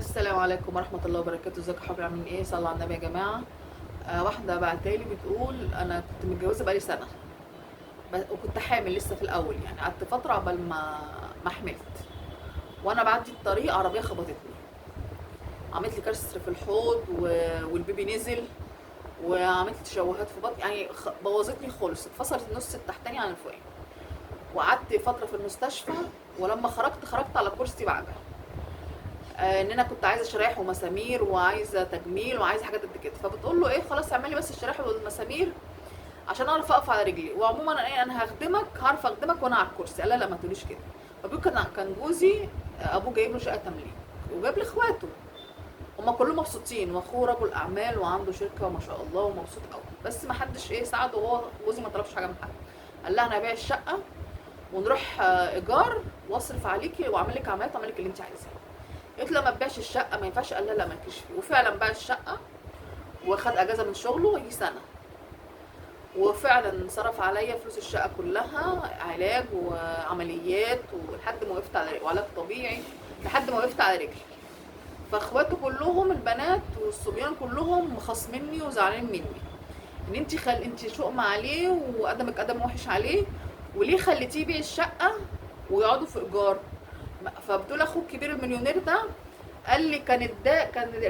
السلام عليكم ورحمة الله وبركاته. ازيكم يا حبايبي، عاملين ايه؟ صلوا على النبي يا جماعة. واحدة بعتالي بتقول انا كنت متجوزة بقالي سنة، وكنت حامل لسه في الاول، يعني قعدت فترة عقبال ما حملت. وانا بعدي الطريق عربية خبطتني، عملت لي كسر في الحوض والبيبي نزل، وعملت لي تشوهات في بطني، يعني بوظتني خالص، اتفصلت النص التحتاني عن الفوقاني، وقعدت فترة في المستشفى. ولما خرجت على كرسي بعجل. ان انا كنت عايزه شرايح ومسامير وعايزه تجميل وعايزه حاجات قد كده، فبتقول له ايه خلاص اعملي بس الشرايح والمسامير عشان اعرف اقف على رجلي، وعموما انا هخدمك، هعرف اخدمك وانا على الكرسي. قال لا لا ما تقوليش كده. فبيقول كان جوزي ابوه جايب له شقه تمليك وجاب لي اخواته، هما كلهم مبسوطين، واخوه رجل اعمال وعنده شركه وما شاء الله ومبسوط قوي، بس ما حدش ساعده، وهو جوزي ما طلبش حاجه من حد. قال لها انا هبيع الشقه ونروح ايجار واصرف عليكي واعمل لك عمليات واعمل لك اللي انت عايزاه. قلت له ما تبيعش الشقه، ما ينفعش. قال لا لا مالكيش فيه، وفعلا باع الشقه واخد اجازه من شغله يجي سنه، وفعلا صرف عليا فلوس الشقه كلها، علاج وعمليات، ولحد ما وقفت على رجلي، وعلاج طبيعي لحد ما وقفت على رجلي. فاخواته كلهم البنات والصبيان كلهم مخاصميني وزعلانين مني، ان انت شؤمة عليه وقدمك قدم وحش عليه، وليه خليتيه يبيع الشقه ويقعدوا في ايجار. فبتقول اخوك الكبير المليونير ده قال لي كان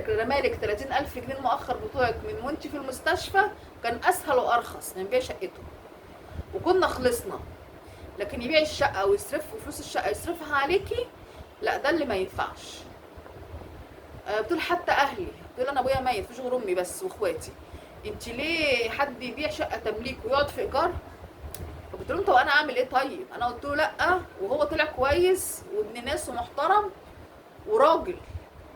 رمالك 30,000 جنيه المؤخر بتوعك من وانت في المستشفى، كان اسهل وارخص من بيع شقته وكنا خلصنا، لكن يبيع الشقه ويصرف وفلوس الشقه يصرفها عليكي، لا ده اللي ما ينفعش. بتقول حتى اهلي، بتقول انا ابويا ميت مفيش غير امي بس واخواتي، انت ليه حد يبيع شقه تمليك ويقعد في ايجار؟ فبتقول له طب انا اعمل ايه؟ طيب انا قلت له لا، وهو طلع كويس وابن ناس ومحترم وراجل،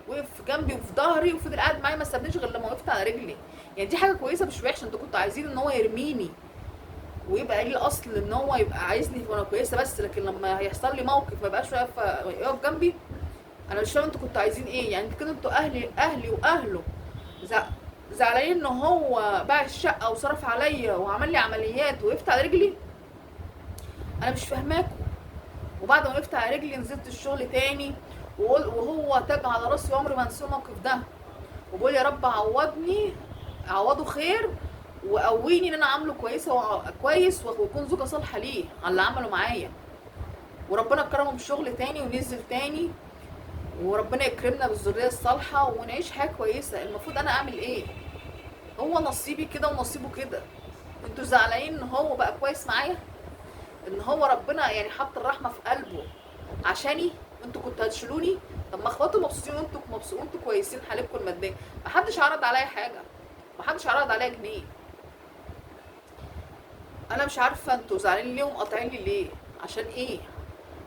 وقف جنبي وفي ظهري وفضل قاعد معايا، ما سابنيش غير لما وقفت على رجلي. يعني دي حاجه كويسه مش وحشه. انتوا كنتوا عايزين ان هو يرميني ويبقى لي الاصل ان هو يبقى عايزني وانا كويسه بس، لكن لما هيحصل لي موقف ما يبقاش يقف جنبي. انا مش فاهمه انتوا كنتوا عايزين ايه يعني. كده انتوا اهلي واهله زعلانين ان هو باع الشقه وصرف عليا وعمل لي عمليات وقفت على رجلي. انا مش فاهماكم. وبعد ما وقفت على رجلي نزلت الشغل تاني، وهو تاج على راسي وعمري ما انسى الموقف ده، وبقول يا رب عوضني، عوضه خير، وقويني ان انا عامله كويس ويكون زوجه صالحه ليه على اللي عمله معايا. وربنا كرمه بالشغل تاني ونزل تاني، وربنا يكرمنا بالذريه الصالحه ونعيش حياه كويسه. المفروض انا اعمل ايه؟ هو نصيبي كده ونصيبه كده. انتوا زعلانين ان هو بقى كويس معايا، ان هو ربنا يعني حط الرحمه في قلبه عشاني. انتوا كنتوا هتشيلوني؟ طب ما اخواته مبسوطين وانتوا مبسوطين وانتوا كويسين حالتكم الماديه، محدش عرض عليا حاجه، محدش عرض عليا جنيه. انا مش عارفه انتوا زعلانين ليه ومقاطعين لي ليه؟ عشان ايه؟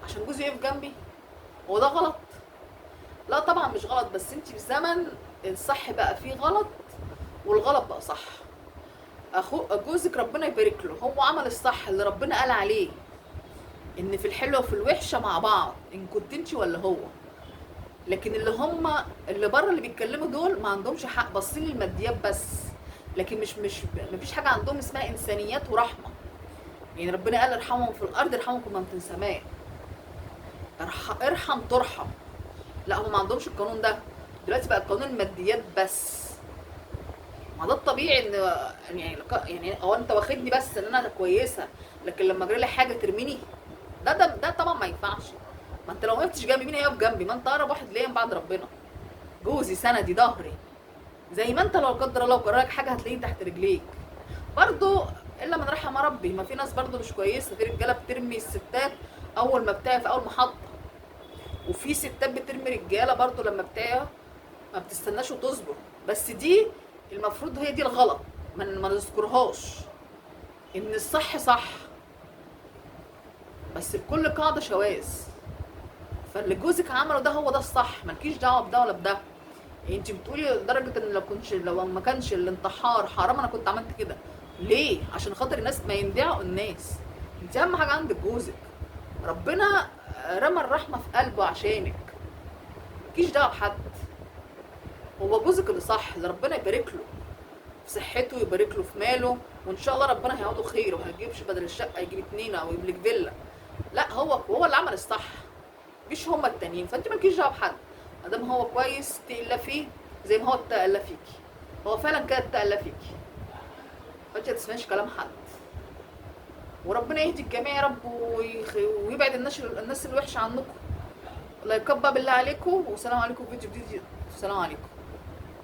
عشان جوزي يقف جنبي؟ هو ده غلط؟ لا طبعا مش غلط، بس انت في زمن الصح بقى فيه غلط والغلط بقى صح. جوزك ربنا يبارك له، هو عمل الصح اللي ربنا قال عليه، ان في الحلوه وفي الوحشه مع بعض، ان كنت انت ولا هو. لكن اللي بره اللي بيتكلموا دول ما عندهمش حق، باصين للماديات بس، لكن مش مفيش حاجه عندهم اسمها انسانيات ورحمه. يعني ربنا قال ارحمهم في الارض يرحمكم من في السماء، ارحم ترحم. لا هم ما عندهمش القانون ده. دلوقتي بقى قانون الماديات بس. ما ده الطبيعي ان يعني هو انت واخدني بس ان انا كويسه، لكن لما جرى لي حاجه ترميني؟ ده طبعا ما ينفعش. ما انت لو ما وقفتش جنبي مين هيقف جنبي؟ ما انت اقرب واحد ليا من بعد ربنا. جوزي سندي ظهري، زي ما انت لو قدر الله جرالك حاجه هتلاقيه تحت رجليك برضو. الا من رحم ربي، ما في ناس برضو مش كويسه، في رجاله بترمي الستات اول ما بتاع في اول محطه، وفي ستات بترمي رجاله برضو لما بتاع ما بتستناش وتصبر. بس دي المفروض هي دي الغلط، ما نذكرهاش. ان الصح صح، بس لكل قاعده شواذ. فاللي جوزك عمله ده هو ده الصح، مالكيش دعوه بده ولا بده. انت بتقولي لدرجه ان لو ما كانش الانتحار حرام انا كنت عملت كده. ليه؟ عشان خاطر الناس ما يندعوا الناس. انت اهم حاجه عندك جوزك، ربنا رمى الرحمه في قلبه عشانك، مالكيش دعوه بحد. هو جوزك اللي صح، اللي ربنا يبارك له في صحته، يبارك له في ماله، وان شاء الله ربنا هيعوضه خير، وهيجيبش بدل الشقه يجيب 2 او يجيب لك فيلا. لا هو اللي عمل الصح، مش هما التانيين. فانت مالكيش دعوه بحد، ادام هو كويس تقلا فيه زي ما هو اتقلا فيكي. هو فعلا كده اتقلا فيكي، فانت ما تسمعيش كلام حد. وربنا يهدي الجميع يا رب، ويبعد الناس الوحشه عنكم. الله يكبر بالله عليكم، والسلام عليكم في فيديو جديد. السلام عليكم.